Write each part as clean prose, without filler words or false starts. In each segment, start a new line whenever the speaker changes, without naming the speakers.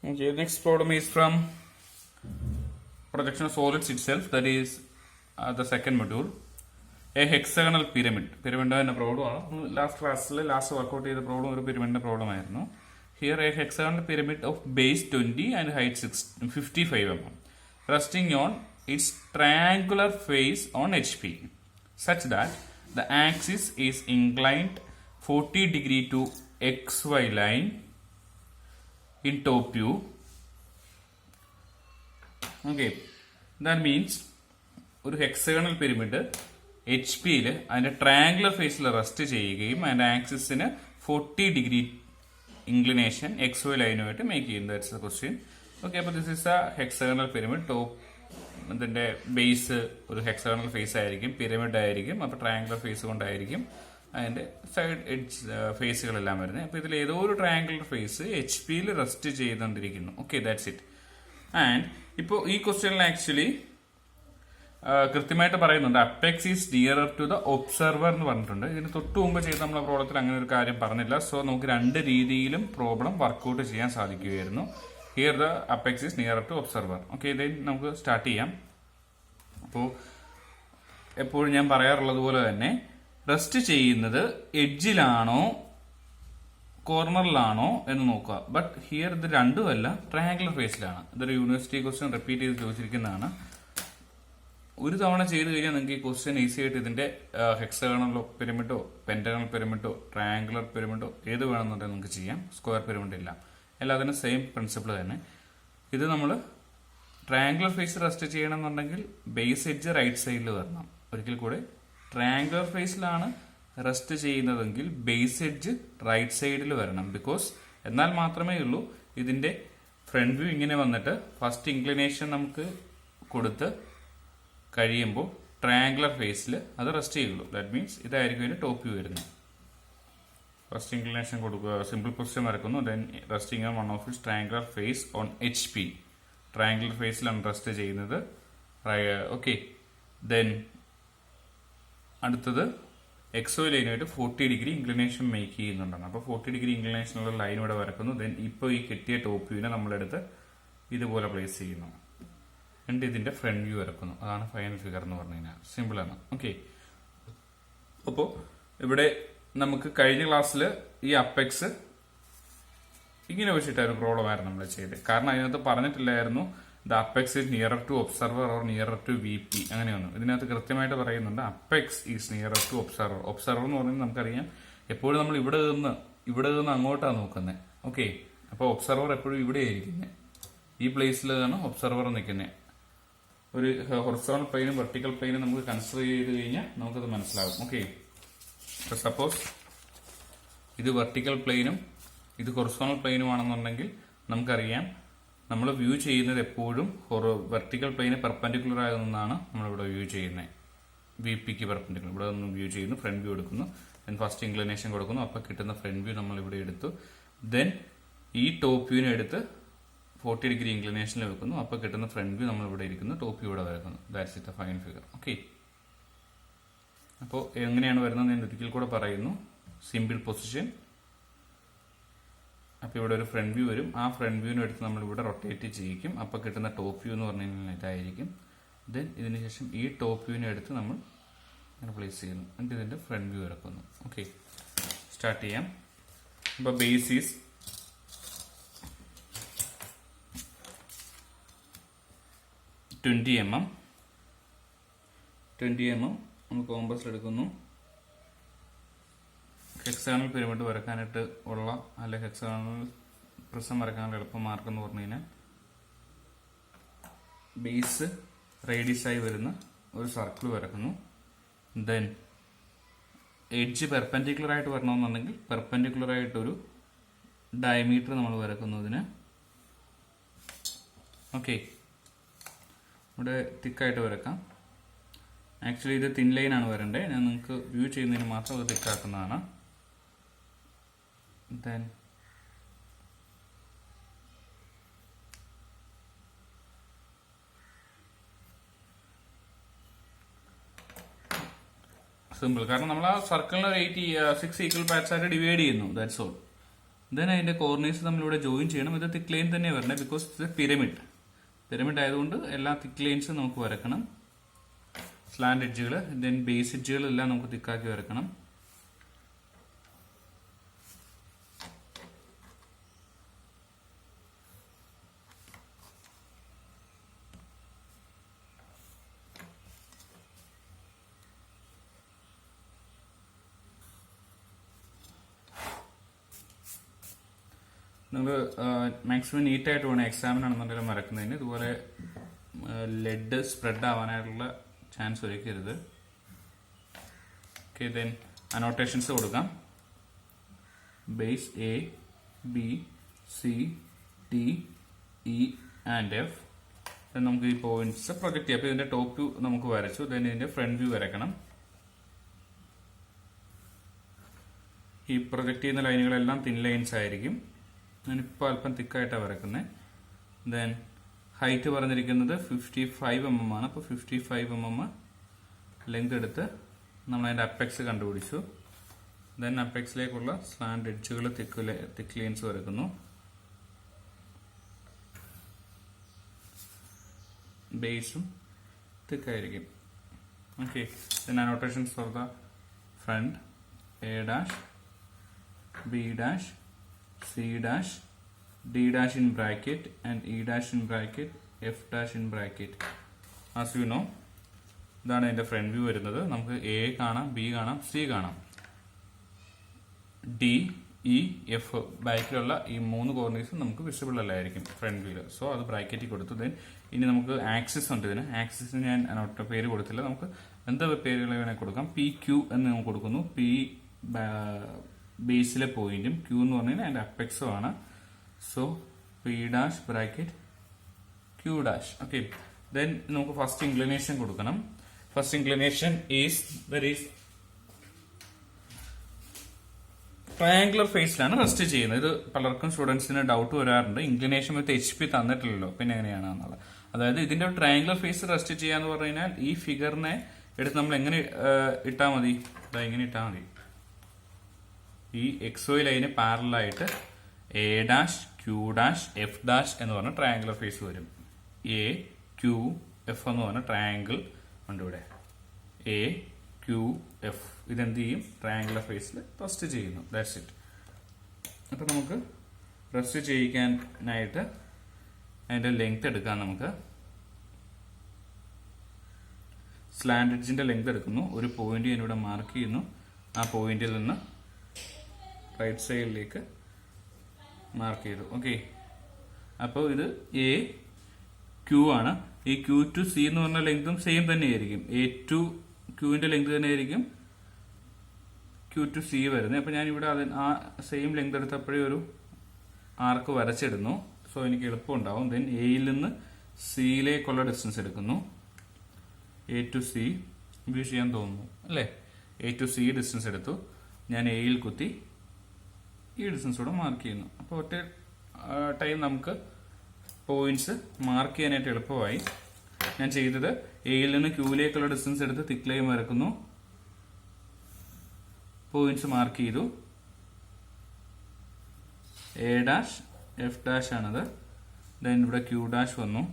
Okay, next problem is from projection of solids itself, that is the second module. A hexagonal pyramid. Pyramid is a problem. Last class, last workout is a problem. A pyramid problem. Here, a hexagonal pyramid of base 20 and height 55 mm, resting on its triangular face on HP, such that the axis is inclined 40 degree to XY line in top view. Okay, that means ഒരു hexagonal pyramid H പിയിൽ അതിന്റെ ട്രയാങ്കുലർ ഫേസിൽ rest ചെയ്യുകയും അതിന്റെ ആക്സിസിന് 40 degree inclination X Y ലൈനുമായിട്ട് make ചെയ്യും. That's the question. ഓക്കെ, അപ്പോൾ this is a hexagonal pyramid. Top ഇതിന്റെ ബേസ് ഒരു ഹെക്സഗണൽ ഫേസ് ആയിരിക്കും, പിരമിഡ് ആയിരിക്കും. അപ്പോൾ ട്രയാങ്കുലർ ഫേസ് കൊണ്ടായിരിക്കും അതിന്റെ സൈഡ് എഡ്ജ് ഫേസുകളെല്ലാം വരുന്നത്. അപ്പോൾ ഇതിൽ ഏതോ ഒരു ട്രയാങ്കുലർ ഫേസ് എച്ച് പിയിൽ റെസ്റ്റ് ചെയ്തുകൊണ്ടിരിക്കുന്നു. Okay, that's it. ആൻഡ് ഇപ്പോൾ ഈ ക്വസ്റ്റ്യനിൽ ആക്ച്വലി കൃത്യമായിട്ട് പറയുന്നുണ്ട് apex is nearer to the observer എന്ന് പറഞ്ഞിട്ടുണ്ട്. ഇതിന് തൊട്ട് മുമ്പ് ചെയ്ത നമ്മളെ പ്രോബ്ലത്തിൽ അങ്ങനെ ഒരു കാര്യം പറഞ്ഞില്ല. സോ നമുക്ക് രണ്ട് രീതിയിലും പ്രോബ്ലം വർക്ക്ഔട്ട് ചെയ്യാൻ സാധിക്കുകയായിരുന്നു. Here the apex is nearer to observer. Okay, ഇത് നമുക്ക് സ്റ്റാർട്ട് ചെയ്യാം. അപ്പോൾ എപ്പോഴും ഞാൻ പറയാറുള്ളത് പോലെ തന്നെ റെസ്റ്റ് ചെയ്യുന്നത് എഡ്ജിലാണോ കോർണറിലാണോ എന്ന് നോക്കുക. ബട്ട് ഹിയർ ഇത് രണ്ടുമല്ല, ട്രയാങ്കുലർ ഫേസിലാണ്. ഇതൊരു യൂണിവേഴ്സിറ്റി ക്വസ്റ്റ്യൻ റിപ്പീറ്റ് ചെയ്ത് ചോദിച്ചിരിക്കുന്നതാണ്. ഒരു തവണ ചെയ്ത് കഴിഞ്ഞാൽ നിങ്ങൾക്ക് ഈ ക്വസ്റ്റ്യൻ ഈസി ആയിട്ട് ഇതിന്റെ ഹെക്സഗണലോ പിരമിഡോ പെന്റഗണൽ പിരമിഡോ ട്രയാങ്കുലർ പിരമിഡോ ഏത് വേണമെന്നുണ്ടെങ്കിൽ നിങ്ങൾക്ക് ചെയ്യാം. സ്ക്വയർ പിരമിഡ് ഇല്ല, എല്ലാത്തിനും സെയിം പ്രിൻസിപ്പിൾ തന്നെ. ഇത് നമ്മൾ ട്രയാങ്കുലർ ഫേസ് റെസ്റ്റ് ചെയ്യണമെന്നുണ്ടെങ്കിൽ ബേസ് എഡ്ജ് റൈറ്റ് സൈഡിൽ വരണം. ഒരിക്കൽ കൂടെ ട്രയാങ്കുലർ ഫേസിലാണ് റെസ്റ്റ് ചെയ്യുന്നതെങ്കിൽ ബേസ് എഡ്ജ് റൈറ്റ് സൈഡിൽ വരണം. ബിക്കോസ് എന്നാൽ മാത്രമേ ഉള്ളൂ ഇതിന്റെ ഫ്രണ്ട് വ്യൂ ഇങ്ങനെ വന്നിട്ട് ഫസ്റ്റ് ഇൻക്ലിനേഷൻ നമുക്ക് കൊടുത്ത് കഴിയുമ്പോൾ ട്രയാങ്കുലർ ഫേസിൽ അത് റെസ്റ്റ് ചെയ്യുള്ളൂ. ദാറ്റ് മീൻസ് ഇതായിരിക്കും ഇതിന്റെ ടോപ്പ് വ്യൂ വരുന്നത്. ഫസ്റ്റ് ഇൻക്ലിനേഷൻ കൊടുക്കുക, സിമ്പിൾ പൊസിഷൻ വരക്കുന്നു, then resting on one of its triangular face on H P. Triangular ഫേസിലാണ് റെസ്റ്റ് ചെയ്യുന്നത്. ഓക്കെ, ദെൻ അടുത്തത് എക്സോ ലൈനുമായിട്ട് 40 ഡിഗ്രി ഇൻക്ലിനേഷൻ മേക്ക് ചെയ്യുന്നുണ്ടാണ്. അപ്പോൾ 40 ഡിഗ്രി ഇൻക്ലിനേഷനുള്ള ലൈൻ ഇവിടെ വരക്കുന്നു. ദെൻ ഇപ്പോൾ ഈ കിട്ടിയ ടോപ്പ് വ്യൂവിനെ നമ്മളെടുത്ത് ഇതുപോലെ പ്ലേസ് ചെയ്യുന്നു. എന്നിട്ട് ഇതിന്റെ ഫ്രണ്ട് വ്യൂ വരക്കുന്നു. അതാണ് ഫൈനൽ ഫിഗർ എന്ന് പറഞ്ഞു കഴിഞ്ഞാൽ. സിമ്പിൾ ആണ്. ഓക്കെ, അപ്പോൾ ഇവിടെ നമുക്ക് കഴിഞ്ഞ ക്ലാസ്സിൽ ഈ അപ്പെക്സ് ഇങ്ങനെ വെച്ചിട്ടൊരു പ്രോബ്ലം ആയിരുന്നു നമ്മൾ ചെയ്തത്. കാരണം അതിനകത്ത് പറഞ്ഞിട്ടില്ലായിരുന്നു the apex is nearer to observer or nearer to V P, അങ്ങനെയൊന്നും. ഇതിനകത്ത് കൃത്യമായിട്ട് പറയുന്നുണ്ട് apex is nearer to observer. Observer എന്ന് പറയുന്നത് നമുക്കറിയാം എപ്പോഴും നമ്മൾ ഇവിടെ നിന്ന് അങ്ങോട്ടാണ് നോക്കുന്നത്. ഓക്കെ, അപ്പോൾ ഒബ്സർവർ എപ്പോഴും ഇവിടെ ആയിരിക്കുന്നത്, ഈ പ്ലേസിലാണ് ഒബ്സർവർ നിൽക്കുന്നത്. ഒരു ഹൊറിസോണൽ പ്ലെയിനും വെർട്ടിക്കൽ പ്ലെയിനും നമുക്ക് കൺസിഡർ ചെയ്ത് കഴിഞ്ഞാൽ നമുക്കത് മനസ്സിലാവും. ഓക്കെ, സപ്പോസ് ഇത് വെർട്ടിക്കൽ പ്ലെയിനും ഇത് ഹൊറിസോണൽ പ്ലെയിനും ആണെന്നുണ്ടെങ്കിൽ നമുക്കറിയാം നമ്മൾ വ്യൂ ചെയ്യുന്നത് എപ്പോഴും വെർട്ടിക്കൽ പ്ലെയിന് പെർപെൻഡിക്കുലർ ആകുന്നതാണ് നമ്മളിവിടെ വ്യൂ ചെയ്യുന്നത്. വി പിക്ക് പെർപെൻഡിക്കുലർ ഇവിടെ നിന്ന് വ്യൂ ചെയ്യുന്നു, ഫ്രണ്ട് വ്യൂ എടുക്കുന്നു, ദെൻ ഫസ്റ്റ് ഇൻക്ലിനേഷൻ കൊടുക്കുന്നു. അപ്പോൾ കിട്ടുന്ന ഫ്രണ്ട് വ്യൂ നമ്മൾ ഇവിടെ എടുത്തു. ദെൻ ഈ ടോപ്പ് വ്യൂവിനെ എടുത്ത് 40 ഡിഗ്രി ഇൻക്ലിനേഷനിൽ വെക്കുന്നു. അപ്പോൾ കിട്ടുന്ന ഫ്രണ്ട് വ്യൂ നമ്മൾ ഇവിടെ ഇരിക്കുന്നു, ടോപ്പ് വ്യൂ ഇവിടെ വരുന്നു. That's it, final figure. Okay, അപ്പോൾ എങ്ങനെയാണ് വരുന്നത് ഞാൻ ഒരിക്കൽ കൂടെ പറയുന്നു. Simple position. അപ്പോൾ ഇവിടെ ഒരു ഫ്രണ്ട് വ്യൂ വരും. ആ ഫ്രണ്ട് വ്യൂവിനെ എടുത്ത് നമ്മൾ ഇവിടെ റൊട്ടേറ്റ് ചെയ്യിക്കും. അപ്പോൾ കിട്ടുന്ന ടോപ്പ് വ്യൂ എന്ന് പറഞ്ഞു കഴിഞ്ഞാൽ ഇതായിരിക്കും. ദെൻ ഇതിന് ശേഷം ഈ ടോപ്പ് വ്യൂവിനെ എടുത്ത് നമ്മൾ ഇങ്ങനെ പ്ലേസ് ചെയ്യുന്നു. എന്നിട്ട് ഇതിന്റെ ഫ്രണ്ട് വ്യൂ ഇറക്കുന്നു. ഓക്കെ, സ്റ്റാർട്ട് ചെയ്യാം. അപ്പോൾ ബേസ് ഈസ് 20 mm. നമ്മൾ കോമ്പസിൽ എടുക്കുന്നു. ഹെക്സഗണൽ പിരമിഡ് വരക്കാനായിട്ട് ഉള്ള അല്ലെ ഹെക്സഗണൽ പ്രിസം വരക്കാനുള്ള എളുപ്പം മാർഗം എന്ന് പറഞ്ഞു കഴിഞ്ഞാൽ ബേസ് റേഡിയസ് ആയി വരുന്ന ഒരു സർക്കിൾ വരക്കുന്നു. ദെൻ എഡ്ജ് പെർപെൻഡിക്കുലർ ആയിട്ട് വരണമെന്നുണ്ടെങ്കിൽ പെർപെൻഡിക്കുലർ ആയിട്ടൊരു ഡയമീറ്റർ നമ്മൾ വരക്കുന്നതിന്. ഓക്കെ, ഇവിടെ തിക്കായിട്ട് വരക്കാം. ആക്ച്വലി ഇത് തിൻ ലൈൻ ആണ് വരേണ്ടത്. ഞാൻ നിങ്ങൾക്ക് വ്യൂ ചെയ്യുന്നതിന് മാത്രം അത് തിക്കാക്കുന്നതാണ്. ദെൻ സിമ്പിൾ, കാരണം നമ്മൾ ആ സർക്കിളിനെ 6 ഈക്വൽ പാർട്സ് ആയിട്ട് ഡിവൈഡ് ചെയ്യുന്നു. That's all. ദെൻ അതിന്റെ കോർണേഴ്സ് നമ്മളിവിടെ ജോയിൻ ചെയ്യണം. ഇത് തിക്ക് ലൈൻ തന്നെ വരണേ, ബിക്കോസ് ഇത് പിരമിഡ് ആയതുകൊണ്ട് എല്ലാ തിക്ക് ലൈൻസും നമുക്ക് വരക്കണം. സ്ലാൻഡ് എഡ്ജുകൾ, ദെൻ ബേസ് എഡ്ജുകളെല്ലാം നമുക്ക് തിക്കാക്കി വരക്കണം. നിങ്ങൾ മാക്സിമം നീറ്റായിട്ട് വേണം എക്സാമിനാണെന്നുണ്ടെങ്കിലും മറക്കുന്നതിന്. ഇതുപോലെ ലെഡ് സ്പ്രെഡ് ആവാനായിട്ടുള്ള ചാൻസ് ഒരുക്കരുത്. ഓക്കെ, ദെൻ അനോട്ടേഷൻസ് കൊടുക്കാം. Base A, B, C, D, E and F. Then നമുക്ക് ഈ പോയിന്റ്സ് പ്രൊജക്ട് ചെയ്യാം. അപ്പോൾ ഇതിന്റെ ടോപ്പ് വ്യൂ നമുക്ക് വരച്ചു. ദെൻ ഇതിന്റെ ഫ്രണ്ട് വ്യൂ വരക്കണം. ഈ പ്രൊജക്ട് ചെയ്യുന്ന ലൈനുകളെല്ലാം തിൻ ലൈൻസ് ആയിരിക്കും. ഞാനിപ്പോൾ അല്പം തിക്കായിട്ടാണ് വരക്കുന്നത്. ദെൻ ഹൈറ്റ് പറഞ്ഞിരിക്കുന്നത് 55 mm ആണ്. അപ്പോൾ 55 mm ലെങ്ത് എടുത്ത് നമ്മൾ അതിൻ്റെ അപ്പെക്സ് കണ്ടുപിടിച്ചു. ദെൻ അപ്പെക്സിലേക്കുള്ള സ്ലാൻഡ് എഡ്ജുകൾ തിക്ക് ലൈൻസ് വരക്കുന്നു. ബേസും തിക്കായിരിക്കും. Okay, then annotations for the front: A dash, B dash, C dash, D dash in bracket and E dash in bracket, F dash in bracket. As you know, ഇതാണ് അതിന്റെ front view വരുന്നത്. നമുക്ക് A കാണാം, B കാണാം, C കാണാം. D, E, F ബാക്കിലുള്ള ഈ 3 കോർണേഴ്സും നമുക്ക് വിസിബിൾ അല്ലായിരിക്കും ഫ്രണ്ട് വ്യൂല്. സോ അത് ബ്രാക്കറ്റിൽ കൊടുത്തു. ദെൻ ഇനി നമുക്ക് ആക്സിസ് ഉണ്ട്. ഇതിന് ആക്സിസിന് ഞാൻ അനോട്ട് പേര് കൊടുത്തില്ല. നമുക്ക് എന്താ പേരുകൾ വേണേൽ കൊടുക്കാം. പി ക്യൂ എന്ന് നമുക്ക് കൊടുക്കുന്നു. പി ബേസിലെ പോയിന്റും ക്യൂ എന്ന് പറഞ്ഞാൽ അതിന്റെ അപ്പെക്സും ആണ്. So P dash bracket Q dash. Okay, then നമുക്ക് ഫസ്റ്റ് ഇൻക്ലിനേഷൻ കൊടുക്കണം. ഫസ്റ്റ് ഇൻക്ലിനേഷൻ ഈസ് ട്രയാങ്കുലർ ഫേസിലാണ് റെസ്റ്റ് ചെയ്യുന്നത്. ഇത് പലർക്കും സ്റ്റുഡൻസിന് ഡൗട്ട് വരാറുണ്ട്. ഇൻക്ലിനേഷൻ വിത്ത് HP തന്നിട്ടില്ലല്ലോ, പിന്നെ എങ്ങനെയാണെന്നുള്ളത്. അതായത് ഇതിന്റെ ട്രയാങ്കുലർ ഫേസ് റെസ്റ്റ് ചെയ്യാന്ന് പറഞ്ഞു കഴിഞ്ഞാൽ ഈ ഫിഗറിനെ എടുത്ത് നമ്മൾ എങ്ങനെ ഇട്ടാൽ മതി? ഇങ്ങനെ ഇട്ടാൽ മതി. ഈ XY ലൈന് പാരലായിട്ട് A dash, Q dash, F dash എന്ന് പറഞ്ഞ ട്രയാങ്കുലർ ഫേസ് വരും. എ, ക്യൂ, എഫ് എന്ന് പറഞ്ഞ ട്രയാങ്കിൾ ഉണ്ട് ഇവിടെ. എ, ക്യൂ, എഫ് ഇതെന്ത് ചെയ്യും? ട്രയാങ്കുലർ ഫേസിൽ റെസ്റ്റ് ചെയ്യുന്നു. That's it. അപ്പൊ നമുക്ക് റെസ്റ്റ് ചെയ്യിക്കാനായിട്ട് അതിന്റെ ലെങ്ത് എടുക്കാം. നമുക്ക് സ്ലാൻഡ് എഡ്ജിന്റെ ലെങ്ത് എടുക്കുന്നു. ഒരു പോയിന്റ് ഞാനിവിടെ മാർക്ക് ചെയ്യുന്നു. ആ പോയിന്റിൽ നിന്ന് റൈറ്റ് സൈഡിലേക്ക് മാർക്ക് ചെയ്തു. ഓക്കെ, അപ്പോൾ ഇത് എ, ക്യൂ ആണ്. ഈ ക്യൂ ടു സി എന്ന് പറഞ്ഞ ലെങ്തും സെയിം തന്നെയായിരിക്കും. എ ടു ക്യൂവിന്റെ ലെങ്ത് തന്നെയായിരിക്കും ക്യൂ ടു സി വരുന്നത്. അപ്പൊ ഞാൻ ഇവിടെ ആ സെയിം ലെങ്ത് എടുത്തപ്പോഴേ ഒരു ആർക്ക് വരച്ചിടുന്നു. സോ എനിക്ക് എളുപ്പം ഉണ്ടാവും. ദെൻ എയിൽ നിന്ന് സിയിലേക്കുള്ള ഡിസ്റ്റൻസ് എടുക്കുന്നു. എ ടു സി വ്യൂ ചെയ്യാൻ തോന്നുന്നു അല്ലേ? എ ടു സി ഡിസ്റ്റൻസ് എടുത്തു. ഞാൻ എയിൽ കുത്തി ഈ ഡിസ്റ്റൻസ് കൂടെ മാർക്ക് ചെയ്യുന്നു. അപ്പോൾ ഒറ്റ ടൈം നമുക്ക് പോയിന്റ്സ് മാർക്ക് ചെയ്യാനായിട്ട് എളുപ്പമായി. ഞാൻ ചെയ്തത് എയിൽ നിന്ന് ക്യൂയിലേക്കുള്ള ഡിസ്റ്റൻസ് എടുത്ത് തിക്ക് ലൈൻ വരക്കുന്നു. പോയിന്റ്സ് മാർക്ക് ചെയ്തു. എ ഡാഷ്, എഫ് ഡാഷ് ആണത്. ദെൻ ഇവിടെ ക്യൂ ഡാഷ് വന്നു.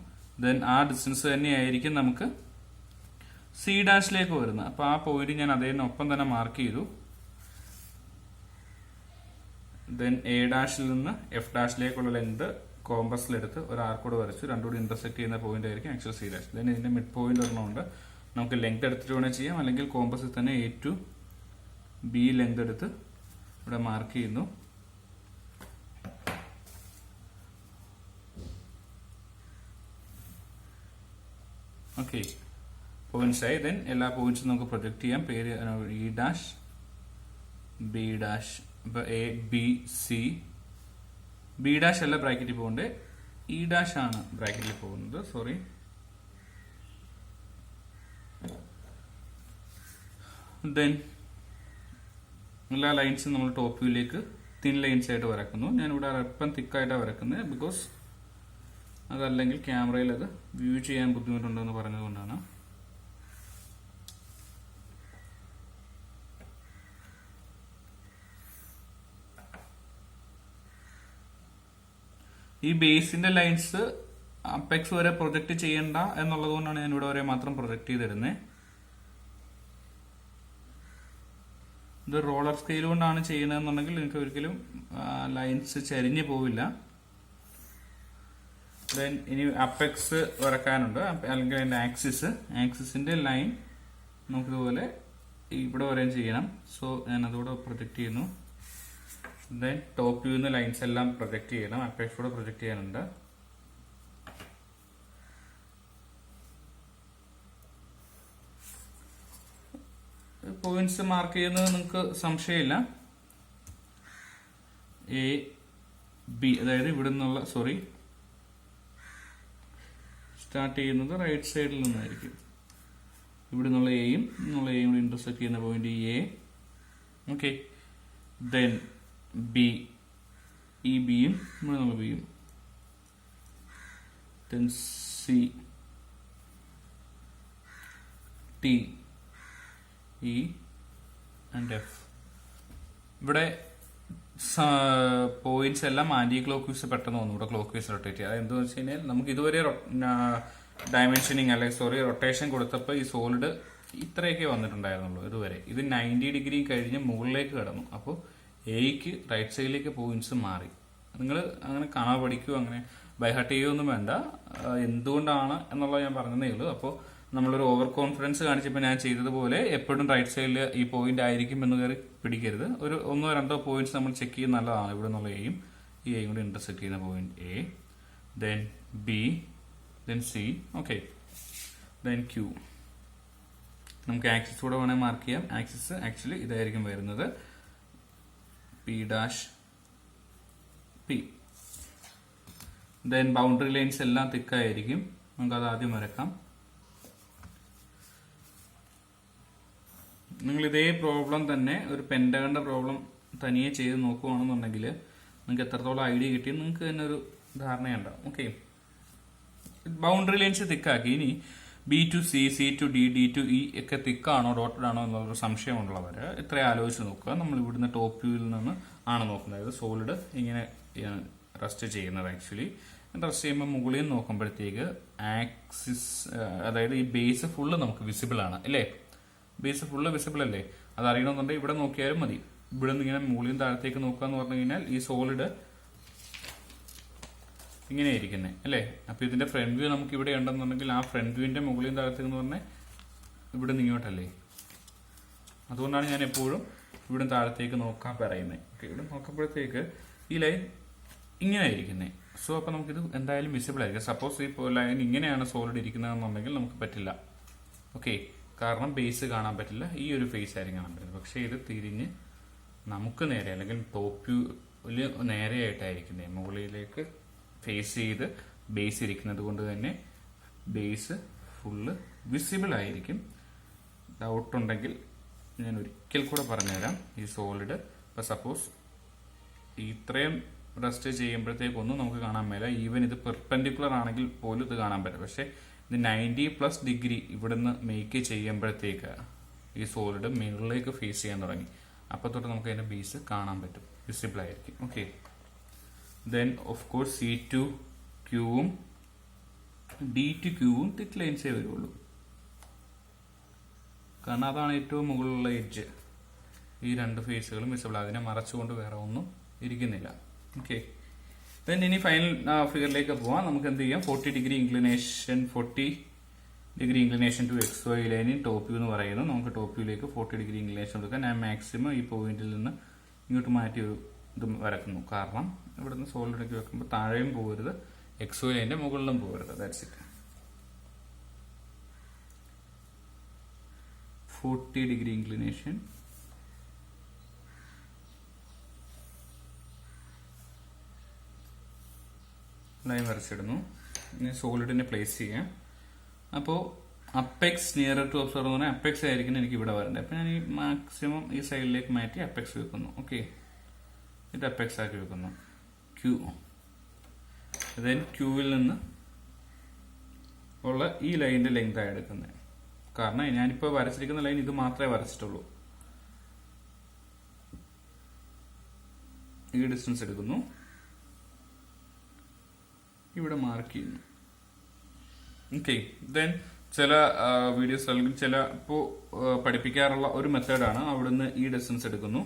ദെൻ ആ ഡിസ്റ്റൻസ് തന്നെയായിരിക്കും നമുക്ക് സി ഡാഷിലേക്ക് വരുന്നത്. അപ്പൊ ആ പോയിന്റ് ഞാൻ അതിനൊപ്പം തന്നെ മാർക്ക് ചെയ്തു. ദെൻ എ ഡാഷിൽ നിന്ന് എഫ് ഡാഷിലേക്കുള്ള ലെങ്ത് കോമ്പസിലെടുത്ത് ഒരു ആർക്കോട് വരച്ചു. രണ്ടുകൂടി ഇന്റർസെക്ട് ചെയ്യുന്ന പോയിന്റ് ആയിരിക്കും ആക്ച്വൽ സി ഡാഷ്. ദെൻ ഇതിന്റെ മിഡ് പോയിന്റ് ഒരെണ്ണമുണ്ട്. നമുക്ക് ലെങ്ത് എടുത്തിട്ട് വേണേൽ ചെയ്യാം, അല്ലെങ്കിൽ കോമ്പസിൽ തന്നെ എ ടു ബി ലെങ്ത് എടുത്ത് ഇവിടെ മാർക്ക് ചെയ്യുന്നു. ഓക്കെ, പോയിന്റ്സ് ആയി. ദെൻ എല്ലാ പോയിന്റ്സും നമുക്ക് പ്രൊജക്ട് ചെയ്യാം. പേര് ഇ ഡാഷ്, ബി ഡാഷ്. ഇപ്പൊ A, B, C. B dash അല്ല ബ്രാക്കറ്റിൽ പോകണ്ടേ, ഇ ഡാഷ് ആണ് ബ്രാക്കറ്റിൽ പോകുന്നത്. സോറി. ദെൻ എല്ലാ ലൈൻസും നമ്മൾ ടോപ്പ് വ്യൂയിലേക്ക് തിൻ ലൈൻസ് ആയിട്ട് വരക്കുന്നു. ഞാനിവിടെ അല്പം തിക്കായിട്ടാണ് വരക്കുന്നത്. ബിക്കോസ് അതല്ലെങ്കിൽ ക്യാമറയിൽ അത് വ്യൂ ചെയ്യാൻ ബുദ്ധിമുട്ടുണ്ടെന്ന് പറഞ്ഞതുകൊണ്ടാണ്. ഈ ബേസിന്റെ ലൈൻസ് അപ്പെക്സ് വരെ പ്രൊജക്ട് ചെയ്യണ്ട എന്നുള്ളത് കൊണ്ടാണ് ഞാൻ ഇവിടെ വരെ മാത്രം പ്രൊജക്ട് ചെയ്തിരുന്നത്. ഇത് റോളർ സ്കെയിൽ കൊണ്ടാണ് ചെയ്യുന്നതെന്നുണ്ടെങ്കിൽ നിങ്ങൾക്ക് ഒരിക്കലും ലൈൻസ് ചരിഞ്ഞു പോവില്ല. ദെൻ ഇനി അപ്പെക്സ് വരക്കാനുണ്ട്, അല്ലെങ്കിൽ അതിന്റെ ആക്സിസിന്റെ ലൈൻ നമുക്കിതുപോലെ ഇവിടെ വരെയും ചെയ്യണം. സോ ഞാൻ അതുകൂടെ പ്രൊജക്ട് ചെയ്യുന്നു. ദെൻ ടോപ്പ് വ്യൂന്ന് ലൈൻസ് എല്ലാം പ്രൊജക്ട് ചെയ്യണം, അപ്പെക്സ് കൂടെ പ്രൊജക്ട് ചെയ്യാനുണ്ട്. പോയിന്റ്സ് മാർക്ക് ചെയ്യുന്നത് നിങ്ങൾക്ക് സംശയമില്ല. എ ബി, അതായത് ഇവിടെ നിന്നുള്ള സ്റ്റാർട്ട് ചെയ്യുന്നത് റൈറ്റ് സൈഡിൽ നിന്നായിരിക്കും. ഇവിടെ നിന്നുള്ള എയും കൂടി ഇന്റർസെക്ട് ചെയ്യുന്ന point A. Okay, then B, ഈ ബിയും ഇവിടെ നിന്നുള്ള ബിയും, then C, D, E and F. ഇവിടെ പോയിന്റ്സ് എല്ലാം ആന്റി ക്ലോക്ക് വൈസ് പെട്ടെന്ന് വന്നു, ഇവിടെ ക്ലോക്ക് വൈസ് റൊട്ടേറ്റ് ചെയ്യുക. അതെന്താ വെച്ച് കഴിഞ്ഞാൽ നമുക്ക് ഇതുവരെ ഡയമെൻഷനിങ് റൊട്ടേഷൻ കൊടുത്തപ്പോൾ ഈ സോളിഡ് ഇത്രയൊക്കെ വന്നിട്ടുണ്ടായിരുന്നുള്ളൂ ഇതുവരെ. ഇത് 90 ഡിഗ്രി കഴിഞ്ഞ് മുകളിലേക്ക് കടന്നു. അപ്പോൾ എയ്ക്ക് റൈറ്റ് സൈഡിലേക്ക് പോയിന്റ്സ് മാറി. നിങ്ങൾ അങ്ങനെ കാണാൻ പഠിക്കുകയോ അങ്ങനെ ബൈഹാർട്ട് ചെയ്യുകയൊന്നും വേണ്ട. എന്തുകൊണ്ടാണ് എന്നുള്ളത് ഞാൻ പറഞ്ഞതേ ഉള്ളൂ. അപ്പോൾ നമ്മളൊരു ഓവർ കോൺഫിഡൻസ് കാണിച്ചപ്പോൾ ഞാൻ ചെയ്തതുപോലെ എപ്പോഴും റൈറ്റ് സൈഡിൽ ഈ പോയിന്റ് ആയിരിക്കും എന്ന് കയറി പിടിക്കരുത്. ഒരു 1-2 പോയിന്റ്സ് നമ്മൾ ചെക്ക് ചെയ്യുന്ന നല്ലതാണ്. ഇവിടെ നിന്നുള്ള എയും ഈ എയും കൂടി ഇന്റർസെക്ട് ചെയ്യുന്ന point A, then B, then C. Okay, then Q. നമുക്ക് ആക്സിസ് കൂടെ വേണമെങ്കിൽ മാർക്ക് ചെയ്യാം. ആക്സിസ് ആക്ച്വലി ഇതായിരിക്കും വരുന്നത്, P dash P. Then boundary lines എല്ലാം തിക്കായിരിക്കും. നമുക്കത് ആദ്യം വരക്കാം. നിങ്ങൾ ഇതേ പ്രോബ്ലം തന്നെ ഒരു പെന്റഗന്റെ പ്രോബ്ലം തനിയെ ചെയ്ത് നോക്കുകയാണെന്നുണ്ടെങ്കിൽ നിങ്ങൾക്ക് എത്രത്തോളം ഐഡിയ കിട്ടി നിങ്ങൾക്ക് തന്നെ ഒരു ധാരണയുണ്ടാവും. ഓക്കെ, ബൗണ്ടറി ലൈൻസ് തിക്കാക്കി. ഇനി B to C, C to D, D to E ഒക്കെ തിക്കാണോ ഡോട്ടഡ് ആണോ എന്നുള്ളൊരു സംശയമുള്ളവർ ഇത്രയും ആലോചിച്ച് നോക്കുക. നമ്മൾ ഇവിടുന്ന് ടോപ്പ് വ്യൂവിൽ നിന്ന് ആണ് നോക്കുന്നത്. അതായത് സോളിഡ് ഇങ്ങനെ റെസ്റ്റ് ചെയ്യുന്നത്. ആക്ച്വലി റെസ്റ്റ് ചെയ്യുമ്പോൾ മുകളിൽ നിന്ന് നോക്കുമ്പോഴത്തേക്ക് ആക്സിസ്, അതായത് ഈ ബേസ് ഫുള്ള് നമുക്ക് വിസിബിൾ ആണ് അല്ലേ? ബേസ് ഫുള്ള് വിസിബിൾ അല്ലേ? അത് അറിയണമെന്നുണ്ടെങ്കിൽ ഇവിടെ നോക്കിയാലും മതി. ഇവിടെ നിന്ന് ഇങ്ങനെ മുകളിൽ താഴത്തേക്ക് നോക്കുക എന്ന് പറഞ്ഞു കഴിഞ്ഞാൽ ഈ സോളിഡ് ഇങ്ങനെ ഇരിക്കുന്നത് അല്ലേ? അപ്പൊ ഇതിന്റെ ഫ്രണ്ട് വ്യൂ നമുക്ക് ഇവിടെ ഉണ്ടെന്നുണ്ടെങ്കിൽ ആ ഫ്രണ്ട് വ്യൂവിന്റെ മുകളിൽ താഴത്തേക്ക് എന്ന് പറഞ്ഞാൽ ഇവിടെ നിന്ന് ഇങ്ങോട്ടല്ലേ? അതുകൊണ്ടാണ് ഞാൻ എപ്പോഴും ഇവിടെ താഴത്തേക്ക് നോക്കാൻ പറയുന്നത്. ഓക്കെ, ഇവിടെ നോക്കുമ്പോഴത്തേക്ക് ഈ ലൈൻ ഇങ്ങനെ ഇരിക്കുന്നത്. സോ അപ്പൊ നമുക്കിത് എന്തായാലും വിസിബിൾ ആയിരിക്കും. സപ്പോസ് ഈ ലൈൻ ഇങ്ങനെയാണ് സോളിഡ് ഇരിക്കുന്നതെന്നുണ്ടെങ്കിൽ നമുക്ക് പറ്റില്ല. ഓക്കെ, കാരണം ബേസ് കാണാൻ പറ്റില്ല, ഈ ഒരു ഫേസ് ആയിരിക്കും കാണാൻ പറ്റില്ല. പക്ഷെ ഇത് തിരിഞ്ഞ് നമുക്ക് നേരെ അല്ലെങ്കിൽ ടോപ്പ് വ്യൂല് നേരെയായിട്ടായിരിക്കുന്നത്, മുകളിലേക്ക് ഫേസ് ചെയ്ത് ബേസ് ഇരിക്കുന്നത് കൊണ്ട് തന്നെ ബേസ് ഫുള്ള് വിസിബിൾ ആയിരിക്കും. ഡൗട്ട് ഉണ്ടെങ്കിൽ ഞാൻ ഒരിക്കൽ കൂടെ പറഞ്ഞുതരാം. ഈ സോളിഡ് ഇപ്പൊ സപ്പോസ് ഇത്രയും റെസ്റ്റ് ചെയ്യുമ്പോഴത്തേക്കൊന്നും നമുക്ക് കാണാൻ മേല. ഈവൻ ഇത് പെർപെൻഡിക്കുലർ ആണെങ്കിൽ പോലും ഇത് കാണാൻ പറ്റും. പക്ഷെ ഇത് 90+ ഡിഗ്രി ഇവിടുന്ന് മേക്ക് ചെയ്യുമ്പോഴത്തേക്ക് ഈ സോളിഡ് മുകളിലേക്ക് ഫേസ് ചെയ്യാൻ തുടങ്ങി. അപ്പൊ തൊട്ട് നമുക്ക് അതിന്റെ ബേസ് കാണാൻ പറ്റും, വിസിബിൾ ആയിരിക്കും. Okay, then of course C to ക്യൂവും ഡി ടു ക്യൂവും തിക്ക് ലൈൻസേ വരുള്ളൂ. കാരണം അതാണ് ഏറ്റവും മുകളിലുള്ള എഡ്ജ്. ഈ രണ്ട് ഫേസുകളും വിസിബിൾ, അതിനെ മറച്ചുകൊണ്ട് വേറെ ഒന്നും ഇരിക്കുന്നില്ല. ഓക്കെ, ദെൻ ഇനി ഫൈനൽ ഫിഗറിലേക്ക് പോവാം. നമുക്ക് എന്ത് ചെയ്യാം? 40 degree inclination, 40 degree inclination to X Y ലൈനിൻ ടോപ്പ് വ്യൂ എന്ന് പറയുന്നു. നമുക്ക് ടോപ്പ് വ്യൂയിലേക്ക് 40 ഡിഗ്രി ഇൻക്ലിനേഷൻ കൊടുക്കാം. ഞാൻ മാക്സിമം ഈ പോയിന്റിൽ നിന്ന് ഇങ്ങോട്ട് മാറ്റി ഒരു ഇത് വരക്കുന്നു. കാരണം ഇവിടുന്ന് സോളിഡൊക്കെ വെക്കുമ്പോൾ താഴെയും പോകരുത്, എക്സ് വൈ ലൈനിന്റെ മുകളിലും പോകരുത്. That's it. 40 degree inclination, line വരച്ചിടുന്നു. ഇനി സോളിഡിനെ പ്ലേസ് ചെയ്യാം. അപ്പോൾ അപ്പെക്സ് നിയറർ ടു ഒബ്സർവർ എന്ന് പറഞ്ഞാൽ അപ്പെക്സ് ആയിരിക്കണം എനിക്ക് ഇവിടെ വരേണ്ടത്. അപ്പൊ ഞാൻ ഈ മാക്സിമം ഈ സൈഡിലേക്ക് മാറ്റി അപ്പെക്സ് വെക്കുന്നു. ഓക്കെ, ഇത് അപ്പെക്സ് ആക്കി വെക്കുന്നു. ക്യൂ, ദെൻ ക്യൂവിൽ നിന്ന് ഉള്ള ഈ ലൈനിന്റെ ലെങ്ത് ആയി എടുക്കുന്നത്. കാരണം ഞാനിപ്പോൾ വരച്ചിരിക്കുന്ന ലൈൻ ഇത് മാത്രമേ വരച്ചിട്ടുള്ളൂ. ഈ ഡിസ്റ്റൻസ് എടുക്കുന്നു. ഇവിടെ മാർക്ക് ചെയ്യുന്നു. ഓക്കെ, ദെൻ ചില വീഡിയോസ് അല്ലെങ്കിൽ ചില ഇപ്പോൾ പഠിപ്പിക്കാറുള്ള ഒരു മെത്തേഡാണ്. അവിടുന്ന് ഈ ഡിസ്റ്റൻസ് എടുക്കുന്നു,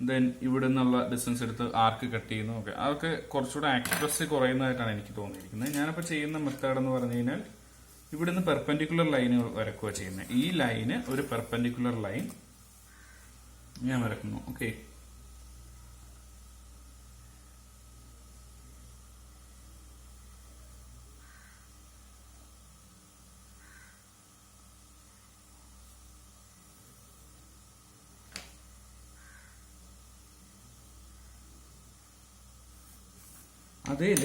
ദെൻ ഇവിടെ നിന്നുള്ള ഡിസ്റ്റൻസ് എടുത്ത് ആർക്ക് കട്ട് ചെയ്യുന്നു. ഓക്കെ, അതൊക്കെ കുറച്ചുകൂടെ ആക്യുറസി കുറയുന്നതായിട്ടാണ് എനിക്ക് തോന്നിയിരിക്കുന്നത്. ഞാനിപ്പോൾ ചെയ്യുന്ന മെത്തേഡ് എന്ന് പറഞ്ഞു കഴിഞ്ഞാൽ ഇവിടുന്ന് പെർപെൻഡിക്കുലർ ലൈനുകൾ വരക്കുക ചെയ്യുന്നത്. ഈ ലൈന് ഒരു പെർപെൻഡിക്കുലർ ലൈൻ ഞാൻ വരക്കുന്നു. ഓക്കെ, അതേൽ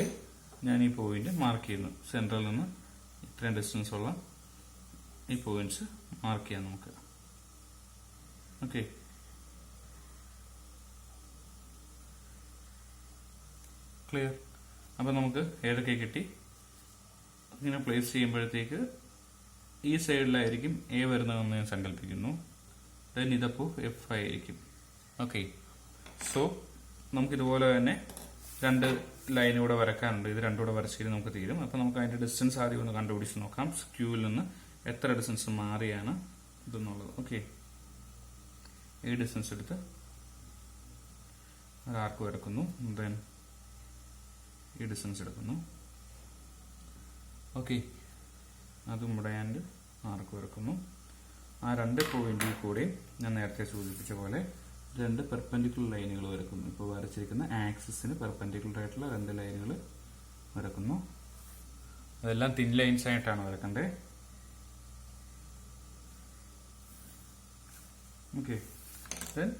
ഞാൻ ഈ പോയിന്റ് മാർക്ക് ചെയ്യുന്നു. സെൻട്രൽ നിന്ന് ഇത്രയും ഡിസ്റ്റൻസ് ഉള്ള ഈ പോയിന്റ്സ് മാർക്ക് ചെയ്യാം നമുക്ക്. Okay, clear? അപ്പം നമുക്ക് ഏതൊക്കെ കിട്ടി? ഇങ്ങനെ പ്ലേസ് ചെയ്യുമ്പോഴത്തേക്ക് ഈ സൈഡിലായിരിക്കും എ വരുന്നതെന്ന് ഞാൻ സങ്കല്പിക്കുന്നു. ദെൻ ഇതപ്പോൾ F ആയിരിക്കും. ഓക്കെ, സോ നമുക്കിതുപോലെ തന്നെ രണ്ട് ലൈൻ ഇവിടെ വരക്കാനുണ്ട്. ഇത് രണ്ടും കൂടെ വരച്ചിട്ട് നമുക്ക് തീരും. അപ്പൊ നമുക്ക് അതിന്റെ ഡിസ്റ്റൻസ് ആദ്യം ഒന്ന് കണ്ടുപിടിച്ച് നോക്കാം. ക്യൂവിൽ നിന്ന് എത്ര ഡിസ്റ്റൻസ് മാറിയാണ് ഇതെന്നുള്ളത്. ഓക്കെ, ഈ ഡിസ്റ്റൻസ് എടുത്ത് ഒരു ആർക്ക് വരക്കുന്നു. ദെൻ ഈ ഡിസ്റ്റൻസ് എടുക്കുന്നു. ഓക്കെ, അതും ഇവിടെ ആൻഡ് ആർക്ക് വരക്കുന്നു. ആ രണ്ട് പോയിന്റിൽ കൂടെ ഞാൻ നേരത്തെ സൂചിപ്പിച്ച പോലെ രണ്ട് പെർപെൻഡിക്കുലർ ലൈനുകൾ വരക്കുന്നു. ഇപ്പോൾ വരച്ചിരിക്കുന്ന ആക്സിസിന് പെർപെൻഡിക്കുലർ ആയിട്ടുള്ള രണ്ട് ലൈനുകൾ വരക്കുന്നു. അതെല്ലാം തിൻ ലൈൻസ് ആയിട്ടാണ് വരക്കേണ്ടത്. ഓക്കെ, ദെൻ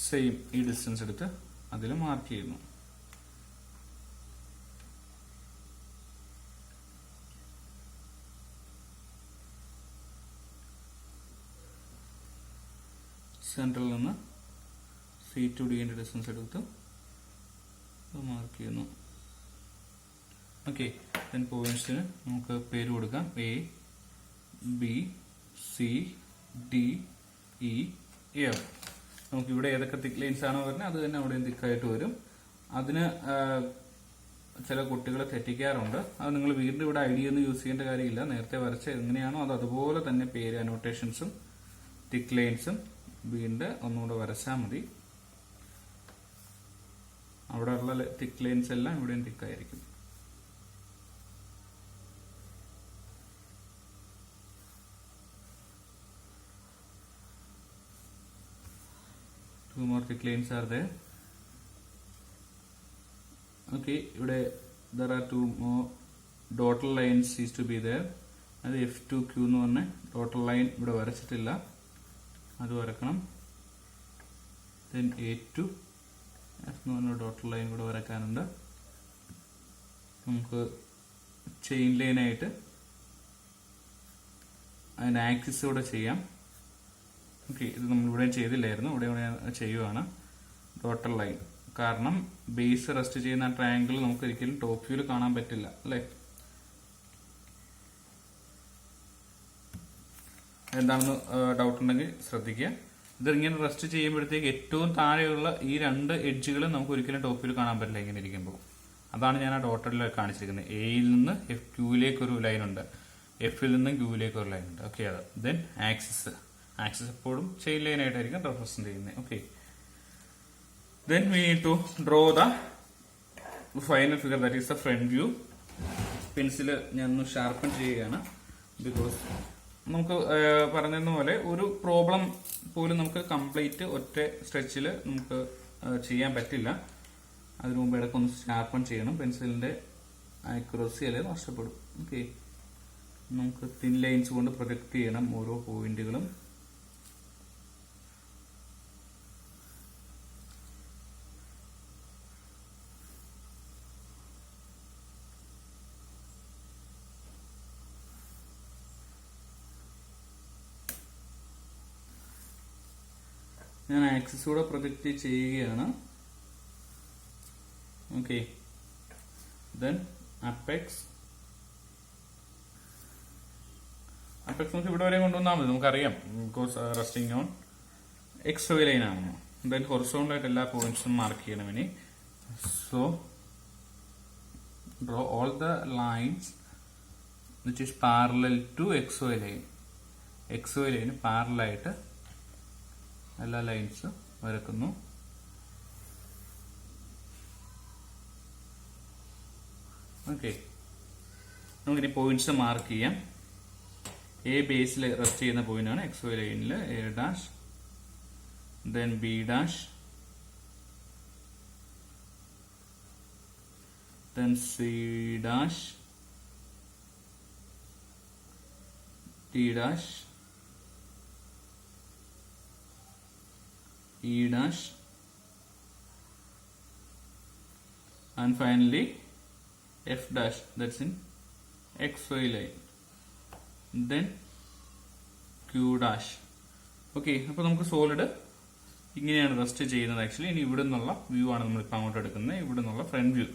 സെയിം ഈ ഡിസ്റ്റൻസ് എടുത്ത് അതിൽ മാർക്ക് ചെയ്യുന്നു. സെൻട്രൽ നിന്ന് C to D ന്റെ ഡിസ്റ്റൻസ് എടുത്ത് മാർക്ക് ചെയ്യുന്നു. ഓക്കെ, ദെൻ പോയിന്റ്സിന് നമുക്ക് പേര് കൊടുക്കാം. A, B, C, D, E, F. നമുക്ക് ഇവിടെ ഏതൊക്കെ തിക്ക് ലൈൻസ് ആണോ വരുന്നത് അത് തന്നെ അവിടെയും തിക്കായിട്ട് വരും. അതിന് ചില കുട്ടികളെ തെറ്റിക്കാറുണ്ട്. അത് നിങ്ങൾ വീണ്ടും ഇവിടെ ഐഡിയ ഒന്നും യൂസ് ചെയ്യേണ്ട കാര്യമില്ല. നേരത്തെ വരച്ച എങ്ങനെയാണോ അത് അതുപോലെ തന്നെ പേര് അനോട്ടേഷൻസും തിക്ക് ലൈൻസും വീണ്ടും ഒന്നുകൂടെ വരച്ചാൽ മതി. അവിടെ ഉള്ള തിക്ക് ലൈൻസ് എല്ലാം ഇവിടെയും തിക്കായിരിക്കും. Two more thick lines are there. Okay, ഇവിടെ there are two more dotted lines is to be there. അത് F2Q എന്ന് പറഞ്ഞ dotted line ഇവിടെ വരച്ചിട്ടില്ല, അത് വരക്കണം. then A2 എന്ന് പറഞ്ഞ ഡോട്ടഡ് ലൈൻ കൂടെ വരക്കാനുണ്ട്. നമുക്ക് ചെയിൻ ലൈനായിട്ട് അതിന് ആക്സിസ് കൂടെ ചെയ്യാം. ഓക്കെ, ഇത് നമ്മൾ ഇവിടെ ചെയ്തില്ലായിരുന്നു, ഇവിടെ ചെയ്യുവാണ്. ഡോട്ടഡ് ലൈൻ കാരണം ബേസ് റെസ്റ്റ് ചെയ്യുന്ന ട്രയാങ്കിൾ നമുക്ക് ഒരിക്കലും ടോപ്പ് വ്യൂവിൽ കാണാൻ പറ്റില്ല അല്ലേ. എന്താണെന്ന് ഡൗട്ട് ഉണ്ടെങ്കിൽ ശ്രദ്ധിക്കുക. ഇതിങ്ങനെ റെസ്റ്റ് ചെയ്യുമ്പോഴത്തേക്ക് ഏറ്റവും താഴെയുള്ള ഈ രണ്ട് എഡ്ജുകളും നമുക്ക് ഒരിക്കലും ടോപ്പിൽ കാണാൻ പറ്റില്ല ഇങ്ങനെ ഇരിക്കുമ്പോൾ. അതാണ് ഞാൻ ആ ഡോട്ടറിൽ കാണിച്ചിരിക്കുന്നത്. എയിൽ നിന്ന് ക്യൂവിലേക്ക് ഒരു ലൈൻ ഉണ്ട്, എഫിൽ നിന്നും ക്യൂവിലേക്ക് ഒരു ലൈൻ ഉണ്ട്. ഓക്കെ, അത് ദെൻ ആക്സിസ് എപ്പോഴും ചെയിൻ ലൈൻ ആയിട്ടായിരിക്കും റെപ്രസെന്റ് ചെയ്യുന്നത്. Okay, then we need to draw the final figure, that is the front view. Pencil ഞാൻ ഒന്ന് ഷാർപ്പൺ ചെയ്യുകയാണ്. ബിക്കോസ് നമുക്ക് പറഞ്ഞതുപോലെ പോലെ ഒരു പ്രോബ്ലം പോലും നമുക്ക് കംപ്ലീറ്റ് ഒറ്റ സ്ട്രെച്ചിൽ നമുക്ക് ചെയ്യാൻ പറ്റില്ല. അതിനു മുമ്പ് ഇടയ്ക്കൊന്ന് ഷാർപ്പൺ ചെയ്യണം. പെൻസിലിന്റെ ആക്യുറസി അല്ലെ നഷ്ടപ്പെടും. ഓക്കെ, നമുക്ക് തിൻ ലൈൻസ് കൊണ്ട് പ്രൊജക്ട് ചെയ്യണം ഓരോ പോയിന്റുകളും. ഞാൻ ആക്സിസ് കൂടെ പ്രൊജക്റ്റ് ചെയ്യുകയാണ്. ഓക്കെ, ദെൻ അപ്പെക്സ് നമുക്ക് ഇവിടെ വരെ കൊണ്ടുവന്നാൽ മതി, നമുക്കറിയാം. Because resting on X Y line ആണെന്ന്. ദെൻ ഹൊറിസോണ്ടൽ ആയിട്ട് എല്ലാ പോയിന്റ്സും മാർക്ക് ചെയ്യണം ഇനി. So draw all the lines which is parallel to XY line. XY line parallel ആയിട്ട് എല്ലാ ലൈൻസും വരക്കുന്നു. ഓക്കെ, നമുക്കിനി പോയിന്റ്സ് മാർക്ക് ചെയ്യാം. എ ബേസിൽ റെസ്റ്റ് ചെയ്യുന്ന പോയിന്റ് ആണ് XY ലൈനിൽ A dash, then B dash, then C dash, D dash, E dash, and finally F dash, that's in XY line, then Q dash. Okay, അപ്പോൾ നമുക്ക് solid ഇങ്ങനെയാണ് rest ചെയ്യുന്നത്. Actually ഇനി ഇവിടെ നിന്നുള്ള വ്യൂ ആണ് നമ്മളിപ്പോൾ അങ്ങോട്ട് എടുക്കുന്നത്, ഇവിടെ നിന്നുള്ള ഫ്രണ്ട് വ്യൂ.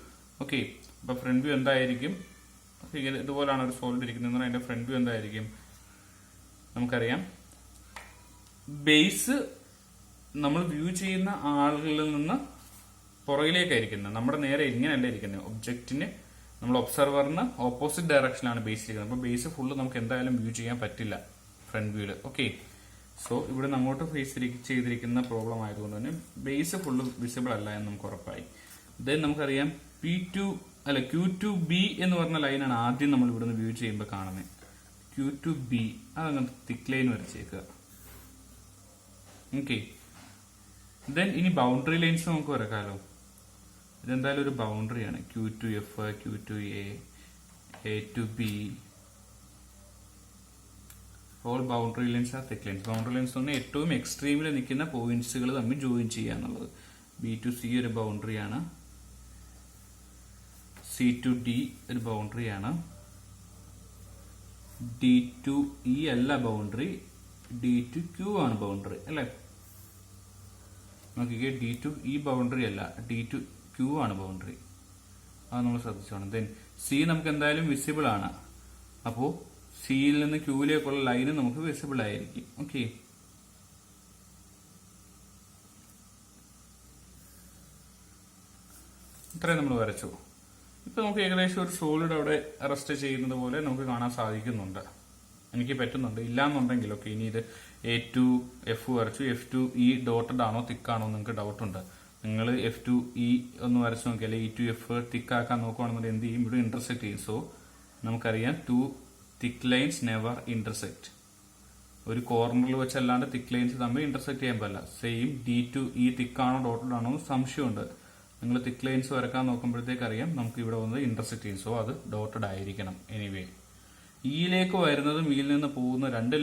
ഓക്കെ, അപ്പോൾ ഫ്രണ്ട് വ്യൂ എന്തായിരിക്കും? ഇതുപോലാണ് ഒരു സോളിഡ് ഇരിക്കുന്നത്. അതിന്റെ ഫ്രണ്ട് വ്യൂ എന്തായിരിക്കും? നമുക്കറിയാം, ബേസ് നമ്മൾ വ്യൂ ചെയ്യുന്ന ആളുകളിൽ നിന്ന് പുറകിലേക്കായിരിക്കുന്നത്, നമ്മുടെ നേരെ ഇങ്ങനെയല്ല ഇരിക്കുന്നത്. ഒബ്ജക്റ്റിന് നമ്മൾ ഒബ്സർവറിന് ഓപ്പോസിറ്റ് ഡയറക്ഷനിലാണ് ബേസ് ഇരിക്കുന്നത്. അപ്പോൾ ബേസ് ഫുള്ള് നമുക്ക് എന്തായാലും വ്യൂ ചെയ്യാൻ പറ്റില്ല ഫ്രണ്ട് വ്യൂല്. ഓക്കെ, സോ ഇവിടെ നിന്ന് അങ്ങോട്ട് ഫേസ് ചെയ്തിരിക്കുന്ന പ്രോബ്ലം ആയതുകൊണ്ട് തന്നെ ബേസ് ഫുള്ള് വിസിബിൾ അല്ല എന്ന് നമുക്ക് ഉറപ്പായി. ദെൻ നമുക്കറിയാം Q2B എന്ന് പറഞ്ഞ ലൈനാണ് ആദ്യം നമ്മൾ ഇവിടെ നിന്ന് വ്യൂ ചെയ്യുമ്പോൾ കാണുന്നത്. Q2B അതങ്ങനെ തിക്ക് ലൈൻ വരച്ചേക്കുക. ഓക്കെ, ദെൻ ഇനി ബൗണ്ടറി ലൈൻസ് നമുക്ക് വരക്കാലോ. ഇതെന്തായാലും ഒരു ബൗണ്ടറിയാണ്. Q2F, Q2A, A2B, all boundary lines are thick lines. Boundary lines പറഞ്ഞാൽ ഏറ്റവും എക്സ്ട്രീമിൽ നിൽക്കുന്ന പോയിന്റ്സുകൾ തമ്മിൽ ജോയിൻ ചെയ്യുക എന്നുള്ളത്. B2C ഒരു ബൗണ്ടറിയാണ്, C2D ഒരു ബൗണ്ടറിയാണ്, D2E അല്ല ബൗണ്ടറി, D2Q ആണ് ബൗണ്ടറി അല്ലേ? നോക്കിക്കേ, D2E ബൗണ്ടറി അല്ല, D2Q ആണ് ബൗണ്ടറി. അത് നമ്മൾ ശ്രദ്ധിച്ചോണം. ദെൻ C നമുക്ക് എന്തായാലും വിസിബിൾ ആണ്. അപ്പോ സിയിൽ നിന്ന് ക്യൂവിലേക്കുള്ള ലൈന് നമുക്ക് വിസിബിൾ ആയിരിക്കും. ഓക്കെ, ഇത്രയും നമ്മൾ വരച്ചു. ഇപ്പൊ നമുക്ക് ഏകദേശം ഒരു സോളിഡ് അവിടെ റെസ്റ്റ് ചെയ്യുന്നത് പോലെ നമുക്ക് കാണാൻ സാധിക്കുന്നുണ്ട്. എനിക്ക് പറ്റുന്നുണ്ട്. ഇല്ലാന്നുണ്ടെങ്കിൽ ഓക്കെ, ഇനി ഇത് A2F വരച്ചു, F2E ഡോട്ടഡ് ആണോ തിക്കാണോ നിങ്ങൾക്ക് ഡൗട്ട് ഉണ്ട്. നിങ്ങൾ F2E ഒന്ന് വരച്ചു നോക്കിയാൽ E2F തിക്കാക്കാൻ നോക്കുകയാണെന്നുണ്ടെങ്കിൽ എന്ത് ചെയ്യും? ഇവിടെ ഇന്റർസെക്ട് ചെയ്യും. സോ നമുക്കറിയാം two thick lines never intersect. ഒരു കോർണറിൽ വെച്ചല്ലാണ്ട് തിക്ക് ലൈൻസ് തമ്മിൽ ഇന്റർസെക്ട് ചെയ്യാൻ പറ്റില്ല. സെയിം D2E തിക്കാണോ ഡോട്ടഡ് ആണോ സംശയമുണ്ട്. നിങ്ങൾ തിക്ക് ലൈൻസ് വരക്കാൻ നോക്കുമ്പോഴത്തേക്ക് അറിയാം നമുക്ക് ഇവിടെ വന്നത് ഇന്റർസെക്ട് ചെയ്യും. സോ അത് ഡോട്ടഡ് ആയിരിക്കണം. എനിവേ, ഇയിലേക്ക് വരുന്നതും ഇയിൽ നിന്ന് പോകുന്ന രണ്ട് ലൈൻ